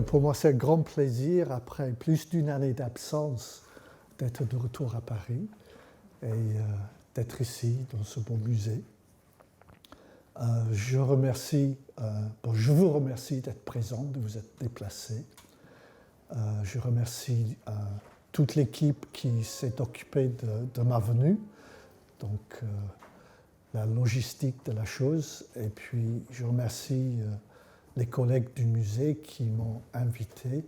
pour moi, c'est un grand plaisir, après plus d'une année d'absence, d'être de retour à Paris et d'être ici, dans ce beau musée. Je vous remercie d'être présent, de vous être déplacé. Je remercie toute l'équipe qui s'est occupée de ma venue, donc la logistique de la chose. Et puis, je remercie les collègues du musée qui m'ont invité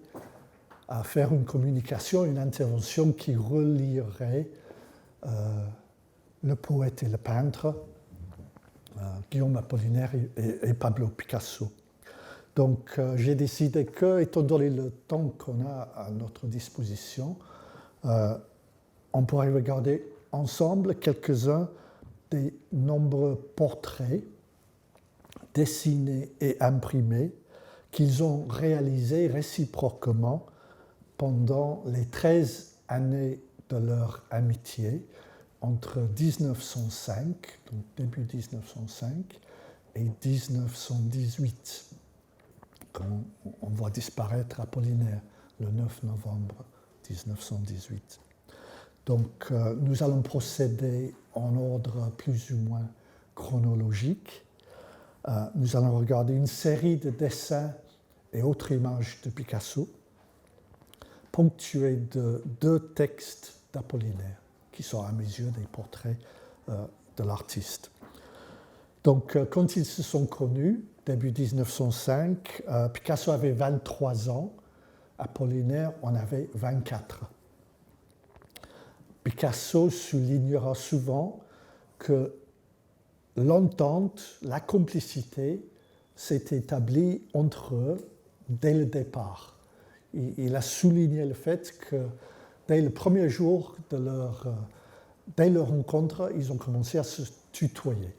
à faire une communication, une intervention qui relierait le poète et le peintre, Guillaume Apollinaire et Pablo Picasso. Donc j'ai décidé que, étant donné le temps qu'on a à notre disposition, on pourrait regarder ensemble quelques-uns des nombreux portraits dessinés et imprimés qu'ils ont réalisés réciproquement pendant les 13 années de leur amitié, entre 1905, donc début 1905, et 1918, quand on voit disparaître Apollinaire le 9 novembre 1918. Donc nous allons procéder en ordre plus ou moins chronologique. Nous allons regarder une série de dessins et autres images de Picasso, ponctués de 2 textes d'Apollinaire, qui sont à mes yeux des portraits de l'artiste. Donc, quand ils se sont connus, début 1905, Picasso avait 23 ans, Apollinaire en avait 24. Picasso soulignera souvent que l'entente, la complicité s'est établie entre eux dès le départ. Il a souligné le fait que dès le premier jour dès leur rencontre, ils ont commencé à se tutoyer.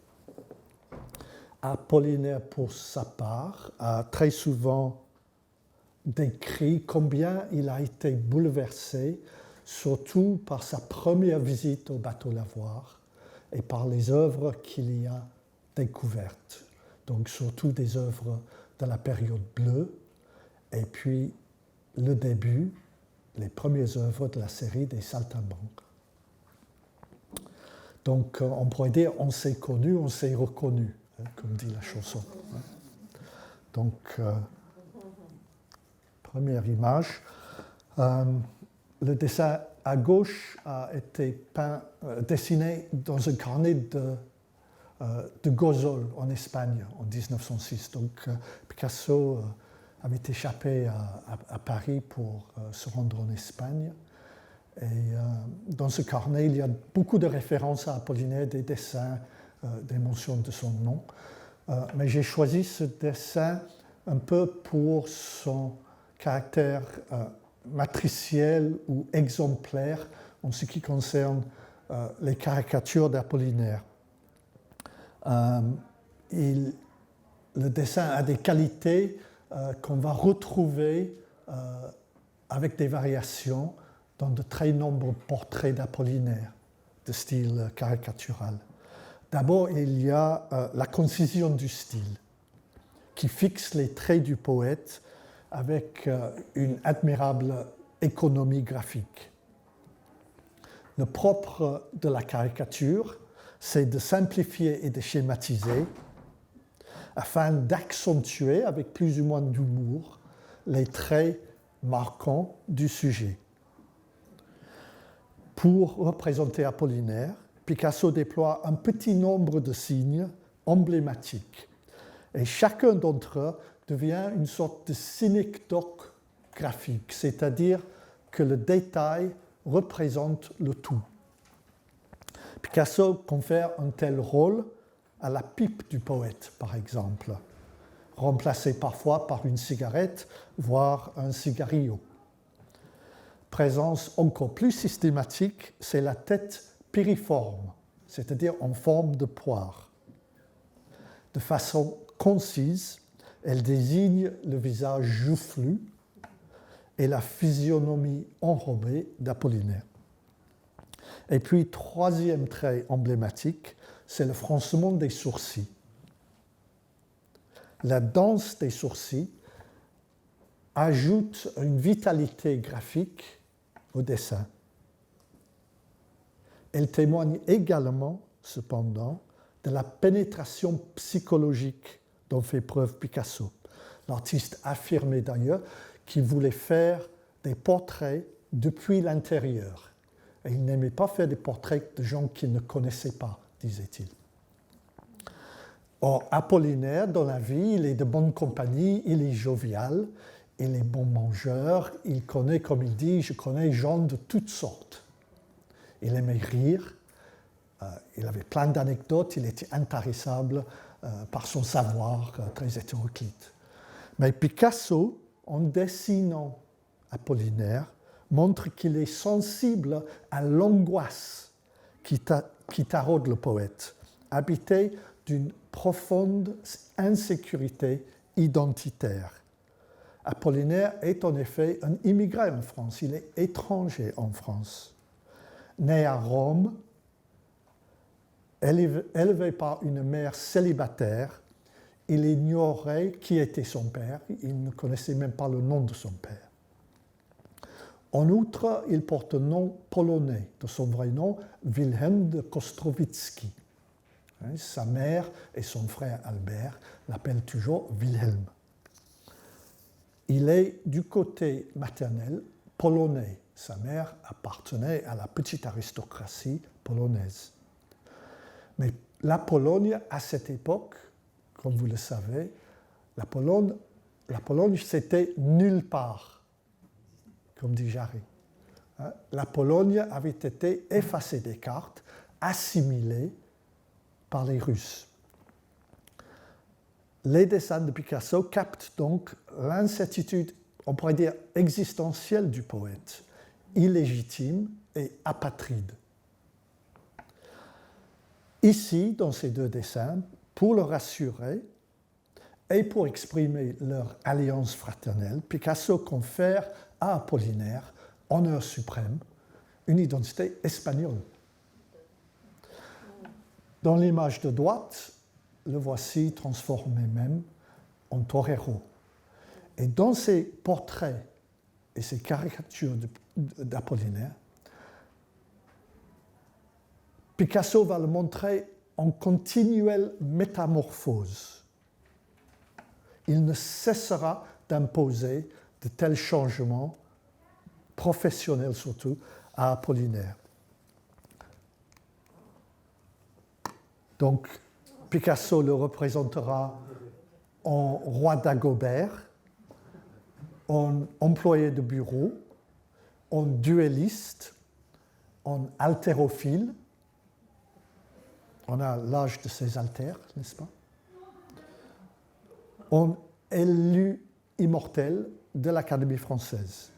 Apollinaire, pour sa part, a très souvent décrit combien il a été bouleversé, surtout par sa première visite au bateau Lavoir et par les œuvres qu'il y a découvertes. Donc surtout des œuvres de la période bleue et puis le début, les premières œuvres de la série des Saltimbanques. Donc on pourrait dire on s'est connus, on s'est reconnus, comme dit la chanson. Donc première image. Le dessin à gauche a été dessiné dans un carnet de Gozol en Espagne en 1906. Donc Picasso avait échappé à Paris pour se rendre en Espagne. Et dans ce carnet, il y a beaucoup de références à Apollinaire, des dessins, des mentions de son nom. Mais j'ai choisi ce dessin un peu pour son caractère matriciel ou exemplaire en ce qui concerne les caricatures d'Apollinaire. Le dessin a des qualités qu'on va retrouver avec des variations dans de très nombreux portraits d'Apollinaire de style caricatural. D'abord, il y a la concision du style qui fixe les traits du poète avec une admirable économie graphique. Le propre de la caricature, c'est de simplifier et de schématiser afin d'accentuer avec plus ou moins d'humour les traits marquants du sujet. Pour représenter Apollinaire, Picasso déploie un petit nombre de signes emblématiques et chacun d'entre eux devient une sorte de synecdoque graphique, c'est-à-dire que le détail représente le tout. Picasso confère un tel rôle à la pipe du poète, par exemple, remplacée parfois par une cigarette, voire un cigarillo. Présence encore plus systématique, c'est la tête piriforme, c'est-à-dire en forme de poire. De façon concise, elle désigne le visage joufflu et la physionomie enrobée d'Apollinaire. Et puis, troisième trait emblématique, c'est le froncement des sourcils. La danse des sourcils ajoute une vitalité graphique au dessin. Elle témoigne également, cependant, de la pénétration psychologique dont fait preuve Picasso. L'artiste affirmait d'ailleurs qu'il voulait faire des portraits depuis l'intérieur. Et il n'aimait pas faire des portraits de gens qu'il ne connaissait pas, disait-il. Or, Apollinaire, dans la vie, il est de bonne compagnie, il est jovial, il est bon mangeur, il connaît, comme il dit, je connais gens de toutes sortes. Il aimait rire, il avait plein d'anecdotes, il était intarissable par son savoir très hétéroclite. Mais Picasso, en dessinant Apollinaire, montre qu'il est sensible à l'angoisse qui taraude le poète, habité d'une profonde insécurité identitaire. Apollinaire est en effet un immigré en France, il est étranger en France. Né à Rome, élevé par une mère célibataire, il ignorait qui était son père, il ne connaissait même pas le nom de son père. En outre, il porte un nom polonais, de son vrai nom, Wilhelm de Kostrowicki. Sa mère et son frère Albert l'appellent toujours Wilhelm. Il est du côté maternel polonais. Sa mère appartenait à la petite aristocratie polonaise. Mais la Pologne, à cette époque, comme vous le savez, la Pologne c'était nulle part, comme dit Jarry. La Pologne avait été effacée des cartes, assimilée par les Russes. Les dessins de Picasso captent donc l'incertitude, on pourrait dire, existentielle du poète, illégitime et apatride. Ici, dans ces deux dessins, pour le rassurer et pour exprimer leur alliance fraternelle, Picasso confère à Apollinaire, honneur suprême, une identité espagnole. Dans l'image de droite, le voici transformé même en torero. Et dans ces portraits et ces caricatures d'Apollinaire, Picasso va le montrer en continuelle métamorphose. Il ne cessera d'imposer de tels changements, professionnels surtout, à Apollinaire. Donc, Picasso le représentera en roi Dagobert, en employé de bureau, en duelliste, en haltérophile. On a l'âge de ses haltères, n'est-ce pas? En élu immortel de l'Académie française.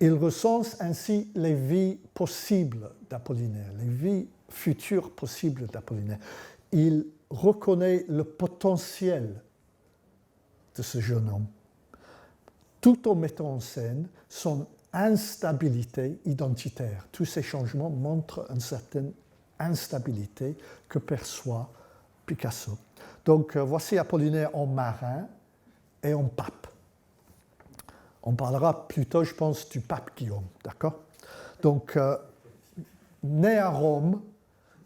Il recense ainsi les vies possibles d'Apollinaire, les vies futures possibles d'Apollinaire. Il reconnaît le potentiel de ce jeune homme, tout en mettant en scène son instabilité identitaire. Tous ces changements montrent une certaine instabilité que perçoit Picasso. Donc voici Apollinaire en marin et en pape. On parlera plutôt, je pense, du pape Guillaume, d'accord? Donc, né à Rome,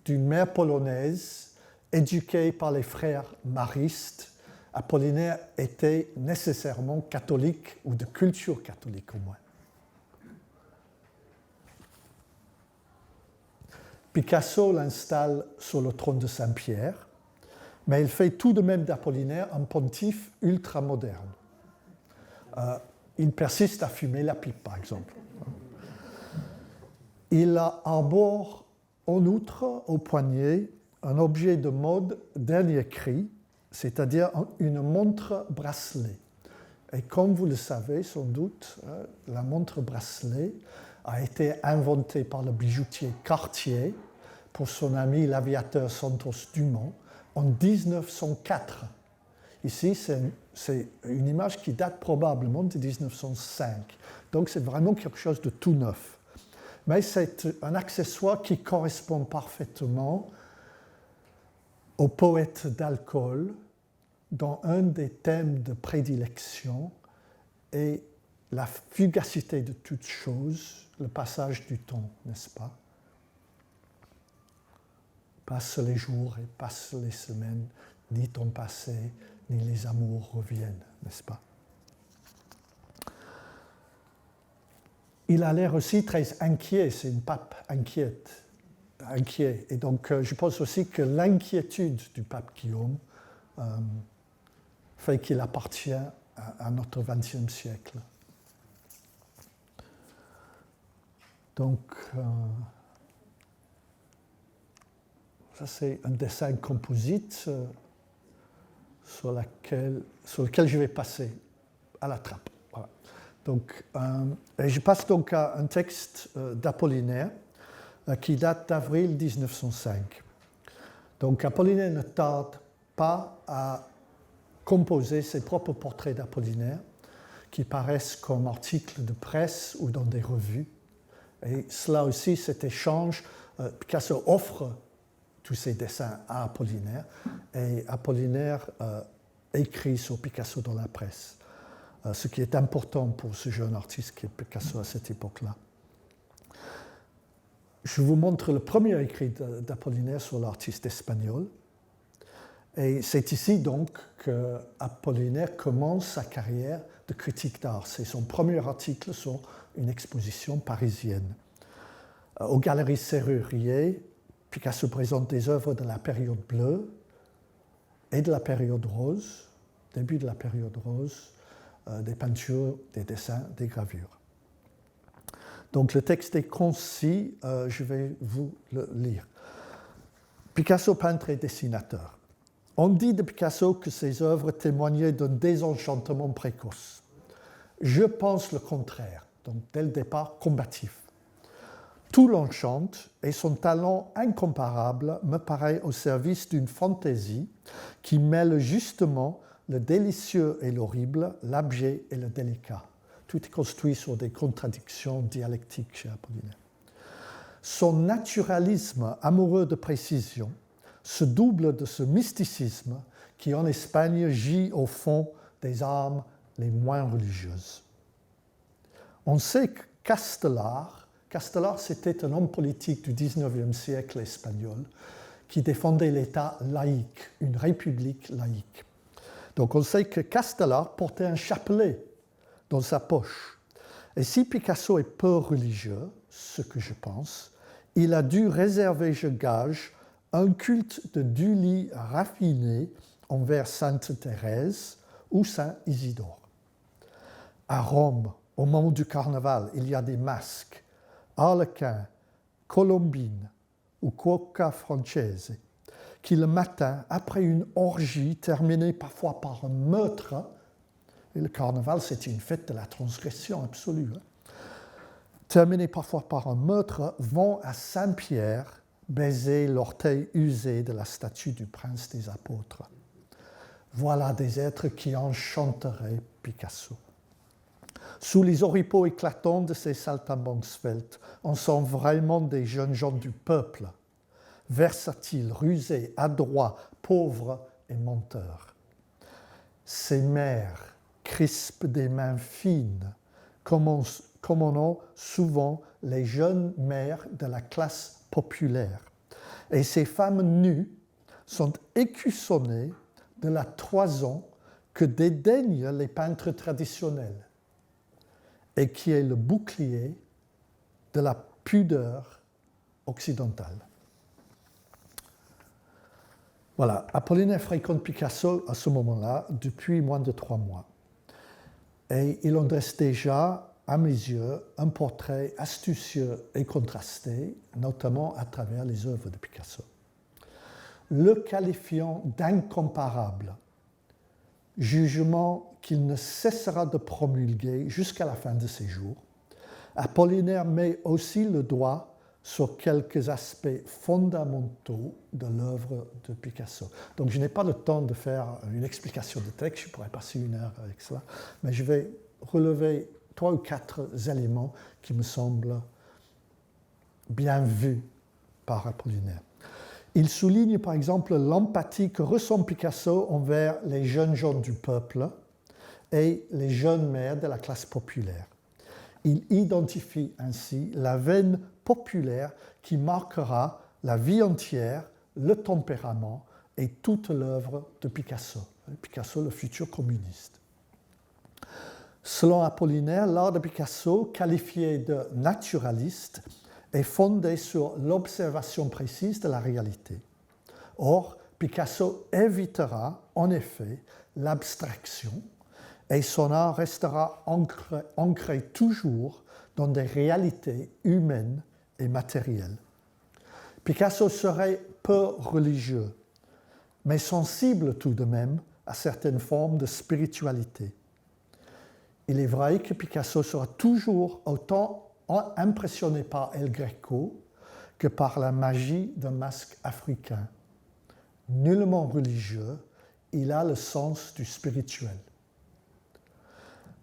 d'une mère polonaise, éduqué par les frères maristes, Apollinaire était nécessairement catholique ou de culture catholique au moins. Picasso l'installe sur le trône de Saint-Pierre, mais il fait tout de même d'Apollinaire un pontife ultramoderne. Il persiste à fumer la pipe, par exemple. Il arbore en outre au poignet un objet de mode dernier cri, c'est-à-dire une montre bracelet. Et comme vous le savez sans doute, la montre bracelet a été inventée par le bijoutier Cartier pour son ami l'aviateur Santos Dumont en 1904. Ici, c'est une image qui date probablement de 1905. Donc c'est vraiment quelque chose de tout neuf. Mais c'est un accessoire qui correspond parfaitement au poète d'alcool dont un des thèmes de prédilection et la fugacité de toute chose, le passage du temps, n'est-ce pas? Passent les jours et passent les semaines, ni ton passé, ni les amours reviennent, n'est-ce pas? Il a l'air aussi très inquiet, c'est une pape inquiet. Et donc, je pense aussi que l'inquiétude du pape Guillaume fait qu'il appartient à notre XXe siècle. Donc, ça c'est un dessin composite sur lequel je vais passer à la trappe. Voilà. Donc, et je passe donc à un texte d'Apollinaire qui date d'avril 1905. Donc Apollinaire ne tarde pas à composer ses propres portraits d'Apollinaire qui paraissent comme articles de presse ou dans des revues. Et cela aussi, cet échange, Picasso offre tous ses dessins à Apollinaire et Apollinaire écrit sur Picasso dans la presse, ce qui est important pour ce jeune artiste qui est Picasso à cette époque-là. Je vous montre le premier écrit d'Apollinaire sur l'artiste espagnol. Et c'est ici donc qu'Apollinaire commence sa carrière de critique d'art. C'est son premier article sur une exposition parisienne. Aux Galeries Serrurier, Picasso présente des œuvres de la période bleue et de la période rose, début de la période rose, des peintures, des dessins, des gravures. Donc le texte est concis, je vais vous le lire. Picasso, peintre et dessinateur. On dit de Picasso que ses œuvres témoignaient d'un désenchantement précoce. Je pense le contraire, donc dès le départ combatif. Tout l'enchante et son talent incomparable me paraît au service d'une fantaisie qui mêle justement le délicieux et l'horrible, l'abject et le délicat. Tout est construit sur des contradictions dialectiques chez Apollinaire. Son naturalisme amoureux de précision se double de ce mysticisme qui, en Espagne, gît au fond des âmes les moins religieuses. On sait que Castelar, c'était un homme politique du XIXe siècle espagnol qui défendait l'État laïque, une république laïque. Donc on sait que Castelar portait un chapelet dans sa poche. Et si Picasso est peu religieux, ce que je pense, il a dû réserver, je gage, un culte de Dully raffiné envers Sainte Thérèse ou Saint Isidore. À Rome, au moment du carnaval, il y a des masques, harlequins, colombines ou cuoca francese, qui le matin, après une orgie terminée parfois par un meurtre, et le carnaval, c'est une fête de la transgression absolue, terminée parfois par un meurtre, vont à Saint-Pierre baiser l'orteil usé de la statue du prince des apôtres. Voilà des êtres qui enchanteraient Picasso. Sous les oripeaux éclatants de ces saltimbanques sveltes, on sent vraiment des jeunes gens du peuple, versatiles, rusés, adroits, pauvres et menteurs. Ces mères crispent des mains fines, comme on a souvent les jeunes mères de la classe populaire. Et ces femmes nues sont écussonnées de la toison que dédaignent les peintres traditionnels et qui est le bouclier de la pudeur occidentale. Voilà, Apollinaire fréquente Picasso à ce moment-là depuis moins de 3 mois. Et il en dresse déjà, à mes yeux, un portrait astucieux et contrasté, notamment à travers les œuvres de Picasso. Le qualifiant d'incomparable, jugement qu'il ne cessera de promulguer jusqu'à la fin de ses jours, Apollinaire met aussi le doigt sur quelques aspects fondamentaux de l'œuvre de Picasso. Donc je n'ai pas le temps de faire une explication de texte, je pourrais passer 1 heure avec cela, mais je vais relever 3 ou 4 éléments qui me semblent bien vus par Apollinaire. Il souligne par exemple l'empathie que ressent Picasso envers les jeunes gens du peuple et les jeunes mères de la classe populaire. Il identifie ainsi la veine populaire qui marquera la vie entière, le tempérament et toute l'œuvre de Picasso. Picasso, le futur communiste. Selon Apollinaire, l'art de Picasso, qualifié de naturaliste, est fondé sur l'observation précise de la réalité. Or, Picasso évitera en effet l'abstraction et son art restera ancré toujours dans des réalités humaines et matérielles. Picasso serait peu religieux, mais sensible tout de même à certaines formes de spiritualité. Il est vrai que Picasso sera toujours autant impressionné par El Greco que par la magie d'un masque africain. Nullement religieux, il a le sens du spirituel.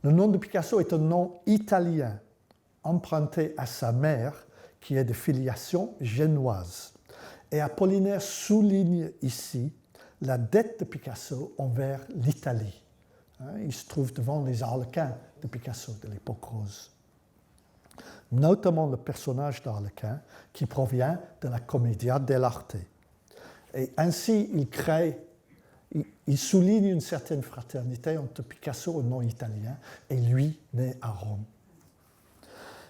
Le nom de Picasso est un nom italien, emprunté à sa mère, qui est de filiation génoise. Et Apollinaire souligne ici la dette de Picasso envers l'Italie. Il se trouve devant les Harlequins de Picasso de l'époque rose. Notamment le personnage d'Harlequin qui provient de la Commedia dell'arte. Et ainsi, il souligne une certaine fraternité entre Picasso, un nom italien, et lui, né à Rome.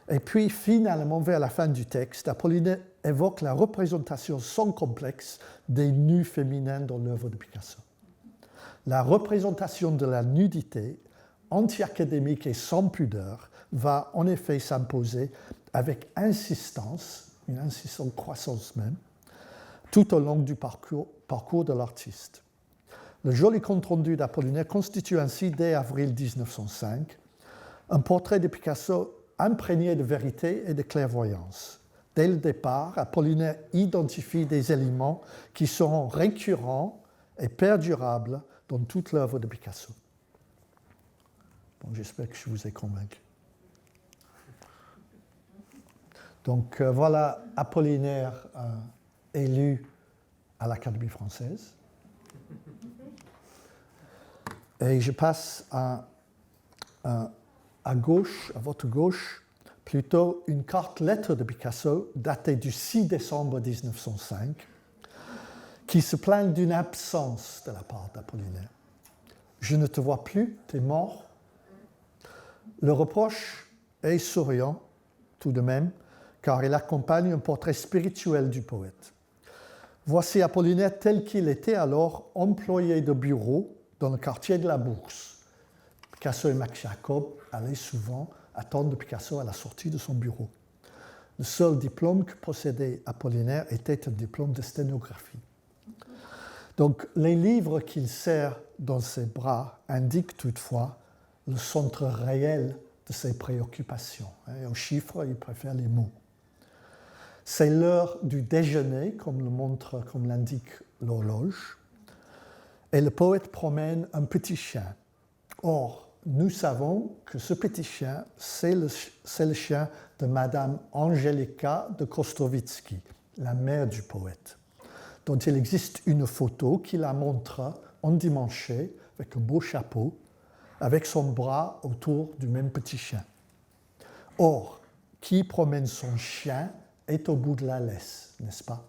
Et puis, finalement, vers la fin du texte, Apollinaire évoque la représentation sans complexe des nus féminins dans l'œuvre de Picasso. La représentation de la nudité, anti-académique et sans pudeur, va en effet s'imposer avec insistance, une insistance croissance même, tout au long du parcours de l'artiste. Le joli compte-rendu d'Apollinaire constitue ainsi, dès avril 1905, un portrait de Picasso imprégné de vérité et de clairvoyance. Dès le départ, Apollinaire identifie des éléments qui seront récurrents et perdurables dans toute l'œuvre de Picasso. Bon, j'espère que je vous ai convaincu. Donc voilà Apollinaire élu à l'Académie française. Et je passe à gauche, à votre gauche, plutôt une carte-lettre de Picasso datée du 6 décembre 1905, qui se plaint d'une absence de la part d'Apollinaire. Je ne te vois plus, t'es mort. Le reproche est souriant, tout de même, car il accompagne un portrait spirituel du poète. Voici Apollinaire tel qu'il était alors employé de bureau dans le quartier de la Bourse. Picasso et Max Jacob allaient souvent attendre Picasso à la sortie de son bureau. Le seul diplôme que possédait Apollinaire était un diplôme de sténographie. Donc, les livres qu'il serre dans ses bras indiquent toutefois le centre réel de ses préoccupations. Et aux chiffres, il préfère les mots. C'est l'heure du déjeuner, comme l'indique l'horloge, et le poète promène un petit chien. Or, nous savons que ce petit chien, c'est le chien de Madame Angelica de Kostowicki, la mère du poète, dont il existe une photo qui la montre endimanchée, avec un beau chapeau, avec son bras autour du même petit chien. Or, qui promène son chien est au bout de la laisse, n'est-ce pas?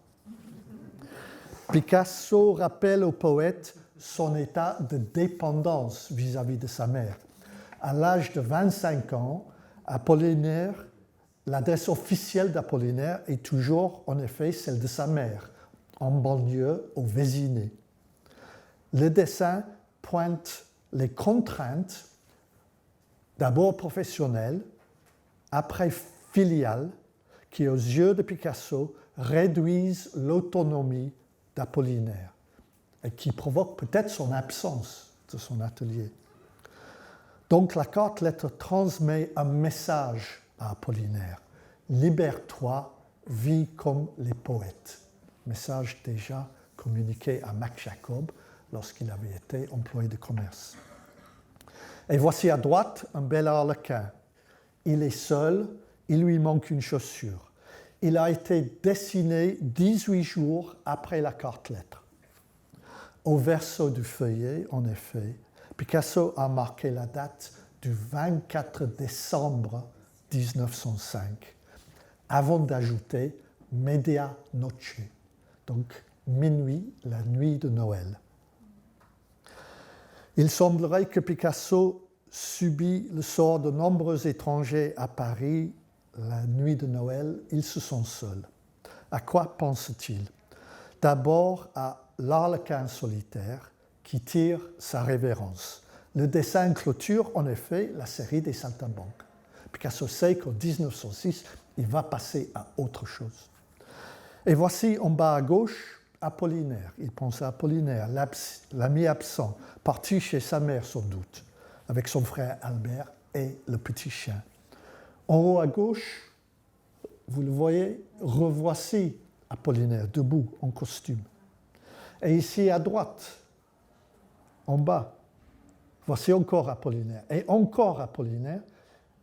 Picasso rappelle au poète son état de dépendance vis-à-vis de sa mère. À l'âge de 25 ans, Apollinaire, l'adresse officielle d'Apollinaire est toujours, en effet, celle de sa mère, en banlieue, au Vésiné. Le dessin pointe les contraintes, d'abord professionnelles, après filiales, qui, aux yeux de Picasso, réduisent l'autonomie d'Apollinaire et qui provoquent peut-être son absence de son atelier. Donc la carte-lettre transmet un message à Apollinaire. Libère-toi, vis comme les poètes. Message déjà communiqué à Max Jacob lorsqu'il avait été employé de commerce. Et voici à droite un bel harlequin. Il est seul, il lui manque une chaussure. Il a été dessiné 18 jours après la carte-lettre. Au verso du feuillet, en effet, Picasso a marqué la date du 24 décembre 1905, avant d'ajouter medianoche, donc minuit, la nuit de Noël. Il semblerait que Picasso subit le sort de nombreux étrangers à Paris la nuit de Noël. Ils se sentent seuls. À quoi pense-t-il? D'abord à l'Arlequin solitaire qui tire sa révérence. Le dessin clôture en effet la série des saltimbanques. Picasso sait qu'en 1906, il va passer à autre chose. Et voici en bas à gauche Apollinaire. Il pense à Apollinaire, l'ami absent, parti chez sa mère sans doute, avec son frère Albert et le petit chien. En haut à gauche, vous le voyez, revoici Apollinaire, debout, en costume. Et ici à droite, en bas, voici encore Apollinaire, et encore Apollinaire,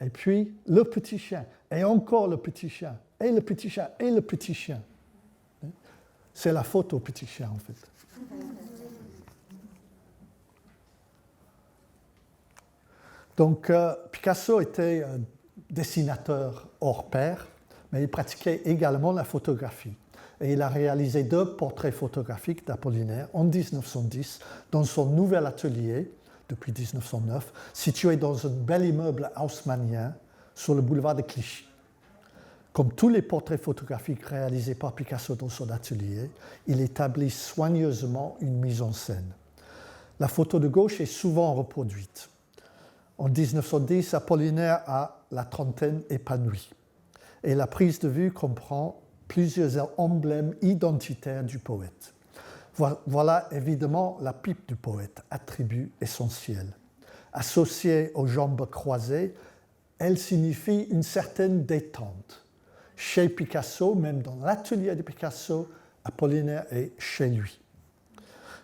et puis le petit chien, et encore le petit chien, et le petit chien, et le petit chien. C'est la photo petit chien, en fait. Donc, Picasso était dessinateur hors pair, mais il pratiquait également la photographie. Et il a réalisé 2 portraits photographiques d'Apollinaire en 1910 dans son nouvel atelier, depuis 1909, situé dans un bel immeuble haussmannien sur le boulevard de Clichy. Comme tous les portraits photographiques réalisés par Picasso dans son atelier, il établit soigneusement une mise en scène. La photo de gauche est souvent reproduite. En 1910, Apollinaire a la trentaine épanouie. Et la prise de vue comprend plusieurs emblèmes identitaires du poète. Voilà évidemment la pipe du poète, attribut essentiel. Associée aux jambes croisées, elle signifie une certaine détente. Chez Picasso, même dans l'atelier de Picasso, Apollinaire est chez lui.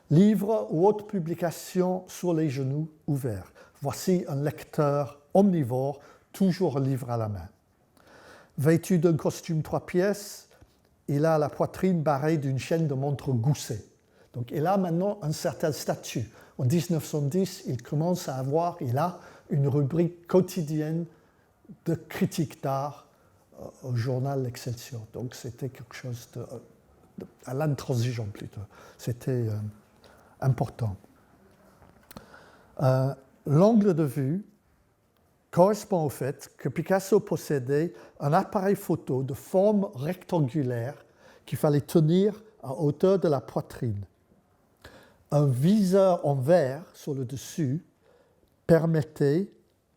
Livre ou autre publication sur les genoux ouverts. Voici un lecteur omnivore, toujours livre à la main. Vêtu d'un costume 3 pièces, il a la poitrine barrée d'une chaîne de montre Gousset. Donc il a maintenant un certain statut. En 1910, il commence à avoir, il a une rubrique quotidienne de critique d'art au journal L'Excelsior. Donc c'était quelque chose à l'intransigeant plutôt. C'était important. L'angle de vue correspond au fait que Picasso possédait un appareil photo de forme rectangulaire qu'il fallait tenir à hauteur de la poitrine. Un viseur en verre sur le dessus permettait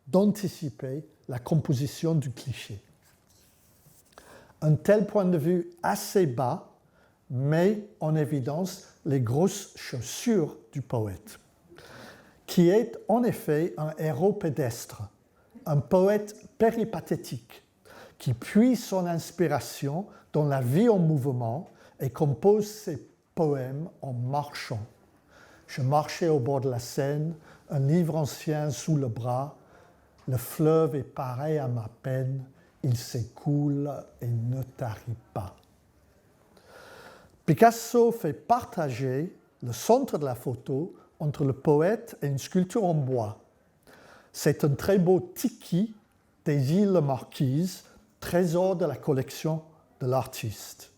d'anticiper la composition du cliché. Un tel point de vue assez bas met en évidence les grosses chaussures du poète, qui est en effet un héros pédestre, un poète péripathétique, qui puise son inspiration dans la vie en mouvement et compose ses poèmes en marchant. Je marchais au bord de la Seine, un livre ancien sous le bras, le fleuve est pareil à ma peine, il s'écoule et ne tarit pas. Picasso fait partager le centre de la photo entre le poète et une sculpture en bois. C'est un très beau tiki des îles Marquises, trésor de la collection de l'artiste,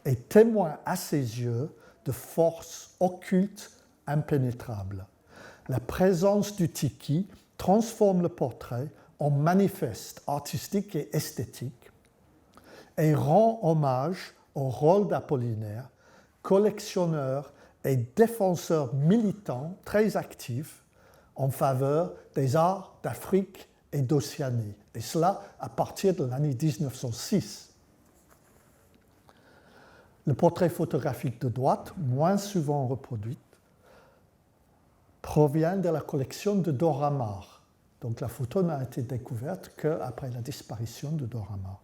et témoin à ses yeux de forces occultes impénétrables. La présence du tiki transforme le portrait en manifeste artistique et esthétique et rend hommage au rôle d'Apollinaire, collectionneur et défenseur militant très actif en faveur des arts d'Afrique et d'Océanie, et cela à partir de l'année 1906. Le portrait photographique de droite, moins souvent reproduit, provient de la collection de Dora Maar. Donc la photo n'a été découverte qu'après la disparition de Dora Maar,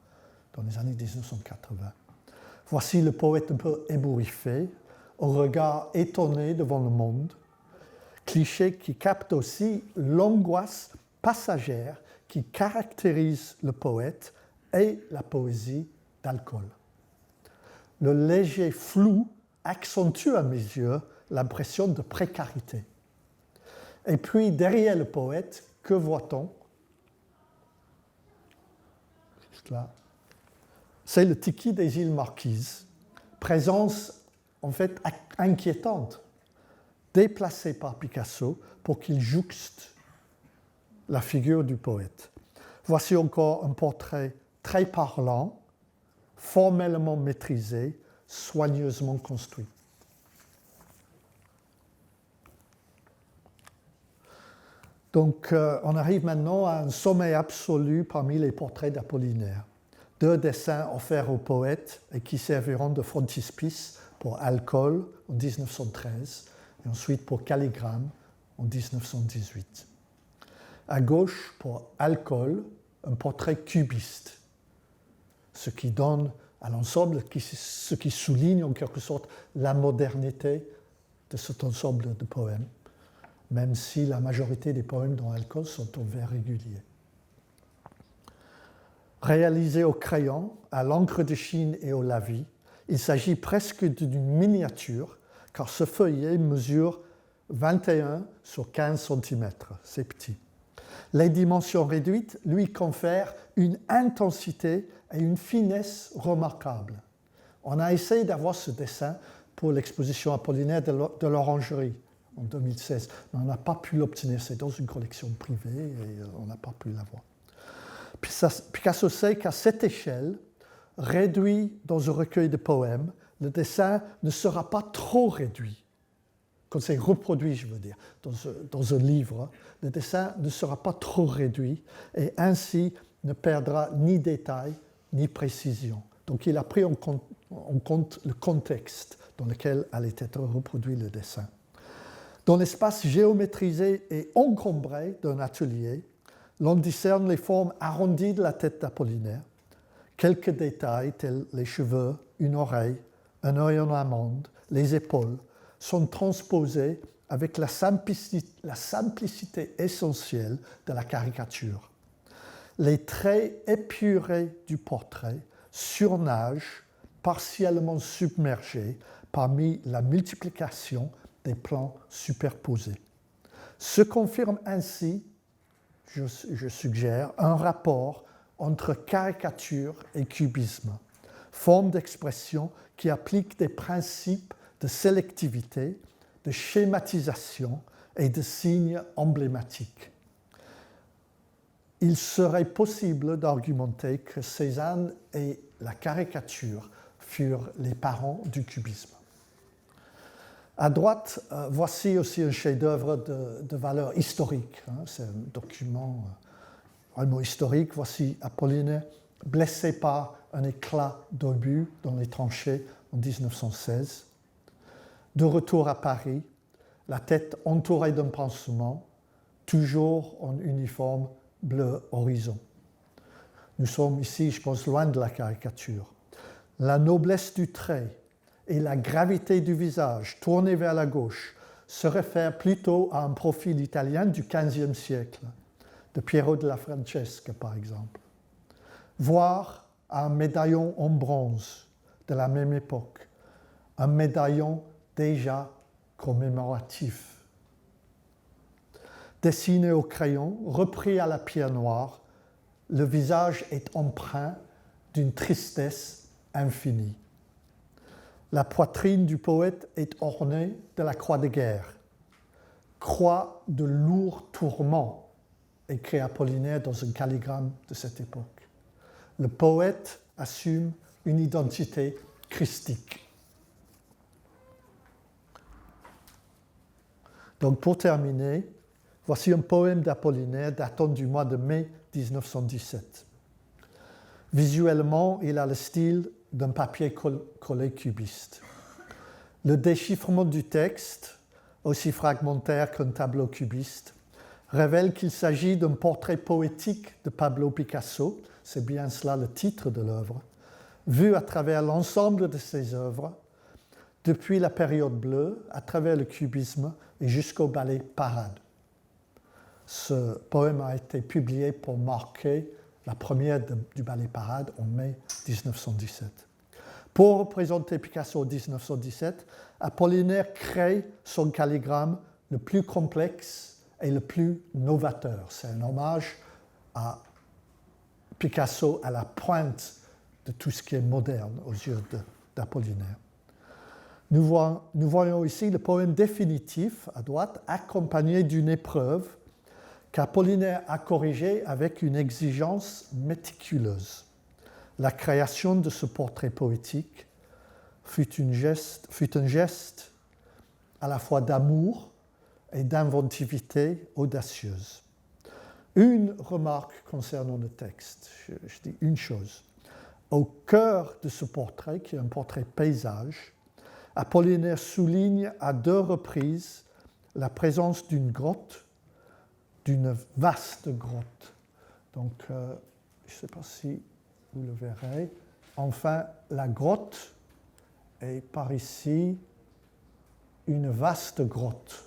dans les années 1980. Voici le poète un peu ébouriffé, au regard étonné devant le monde, cliché qui capte aussi l'angoisse passagère qui caractérise le poète et la poésie d'alcool. Le léger flou accentue à mes yeux l'impression de précarité. Et puis, derrière le poète, que voit-on? Là. C'est le tiki des îles Marquises. Présence, en fait, inquiétante, déplacée par Picasso pour qu'il jouxte la figure du poète. Voici encore un portrait très parlant, formellement maîtrisé, soigneusement construit. Donc, on arrive maintenant à un sommet absolu parmi les portraits d'Apollinaire. 2 dessins offerts au poète et qui serviront de frontispice pour Alcool en 1913 et ensuite pour Calligramme en 1918. À gauche, pour Alcool, un portrait cubiste, ce qui donne à l'ensemble, ce qui souligne en quelque sorte la modernité de cet ensemble de poèmes, même si la majorité des poèmes dans Alcool sont en vers régulier. Réalisé au crayon, à l'encre de Chine et au lavis, il s'agit presque d'une miniature, car ce feuillet mesure 21 sur 15 cm, c'est petit. Les dimensions réduites lui confèrent une intensité et une finesse remarquables. On a essayé d'avoir ce dessin pour l'exposition apollinaire de l'Orangerie en 2016, mais on n'a pas pu l'obtenir. C'est dans une collection privée et on n'a pas pu l'avoir. Picasso sait qu'à cette échelle, réduit dans un recueil de poèmes, le dessin ne sera pas trop réduit. Quand c'est reproduit, je veux dire, dans un livre, le dessin ne sera pas trop réduit et ainsi ne perdra ni détail ni précision. Donc il a pris en compte le contexte dans lequel allait être reproduit le dessin. Dans l'espace géométrisé et encombré d'un atelier, l'on discerne les formes arrondies de la tête d'Apollinaire, quelques détails tels les cheveux, une oreille, un œil en amande, les épaules, sont transposés avec la simplicité essentielle de la caricature. Les traits épurés du portrait surnagent, partiellement submergés parmi la multiplication des plans superposés. Se confirme ainsi, je suggère, un rapport entre caricature et cubisme, forme d'expression qui applique des principes de sélectivité, de schématisation et de signes emblématiques. Il serait possible d'argumenter que Cézanne et la caricature furent les parents du cubisme. À droite, voici aussi un chef-d'œuvre de valeur historique. C'est un document vraiment historique. Voici Apollinaire, blessé par un éclat d'obus dans les tranchées en 1916. De retour à Paris, la tête entourée d'un pansement, toujours en uniforme bleu horizon. Nous sommes ici, je pense, loin de la caricature. La noblesse du trait et la gravité du visage tourné vers la gauche se réfèrent plutôt à un profil italien du XVe siècle, de Piero della Francesca par exemple, voire à un médaillon en bronze de la même époque, un médaillon déjà commémoratif. Dessiné au crayon, repris à la pierre noire, le visage est empreint d'une tristesse infinie. La poitrine du poète est ornée de la croix de guerre, croix de lourds tourments, écrit Apollinaire dans un calligramme de cette époque. Le poète assume une identité christique. Donc pour terminer, voici un poème d'Apollinaire datant du mois de mai 1917. Visuellement, il a le style d'un papier collé cubiste. Le déchiffrement du texte, aussi fragmentaire qu'un tableau cubiste, révèle qu'il s'agit d'un portrait poétique de Pablo Picasso, c'est bien cela le titre de l'œuvre, vu à travers l'ensemble de ses œuvres, depuis la période bleue, à travers le cubisme et jusqu'au ballet Parade. Ce poème a été publié pour marquer la première du ballet Parade en mai 1917. Pour représenter Picasso en 1917, Apollinaire crée son calligramme le plus complexe est le plus novateur. C'est un hommage à Picasso à la pointe de tout ce qui est moderne aux yeux d'Apollinaire. Nous voyons ici le poème définitif à droite, accompagné d'une épreuve qu'Apollinaire a corrigée avec une exigence méticuleuse. La création de ce portrait poétique fut un geste à la fois d'amour et d'inventivité audacieuse. Une remarque concernant le texte, je dis une chose. Au cœur de ce portrait, qui est un portrait paysage, Apollinaire souligne à 2 reprises la présence d'une grotte, d'une vaste grotte. Donc, je ne sais pas si vous le verrez. Enfin, la grotte est par ici une vaste grotte.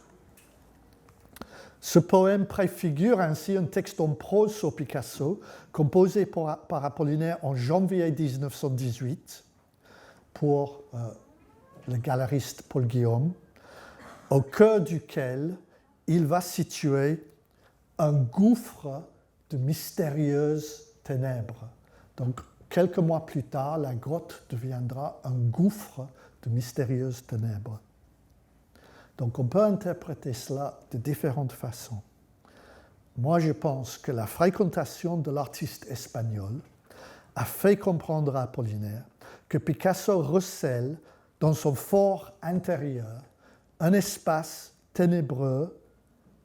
Ce poème préfigure ainsi un texte en prose sur Picasso, composé par Apollinaire en janvier 1918 pour le galeriste Paul Guillaume, au cœur duquel il va situer un gouffre de mystérieuses ténèbres. Donc, quelques mois plus tard, la grotte deviendra un gouffre de mystérieuses ténèbres. Donc, on peut interpréter cela de différentes façons. Moi, je pense que la fréquentation de l'artiste espagnol a fait comprendre à Apollinaire que Picasso recèle dans son fort intérieur un espace ténébreux,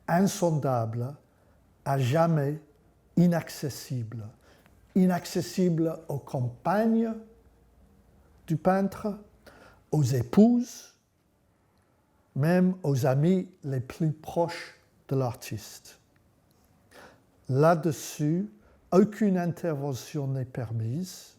insondable, à jamais inaccessible. Inaccessible aux compagnes du peintre, aux épouses, même aux amis les plus proches de l'artiste. Là-dessus, aucune intervention n'est permise,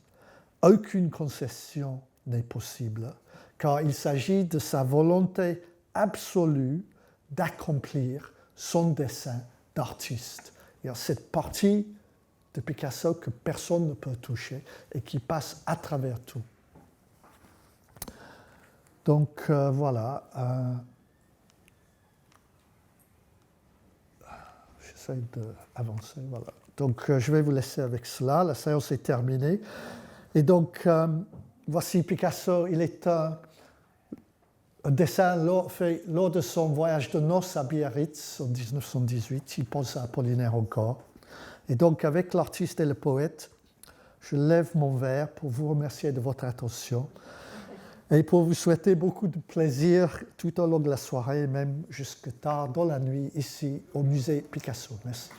aucune concession n'est possible, car il s'agit de sa volonté absolue d'accomplir son dessein d'artiste. Il y a cette partie de Picasso que personne ne peut toucher et qui passe à travers tout. Donc voilà. J'essaie d'avancer. Voilà. Donc je vais vous laisser avec cela. La séance est terminée. Et donc voici Picasso. Il est un dessin fait lors de son voyage de noces à Biarritz en 1918. Il pense à Apollinaire encore. Et donc avec l'artiste et le poète, je lève mon verre pour vous remercier de votre attention et pour vous souhaiter beaucoup de plaisir tout au long de la soirée, même jusque tard dans la nuit, ici au musée Picasso. Merci.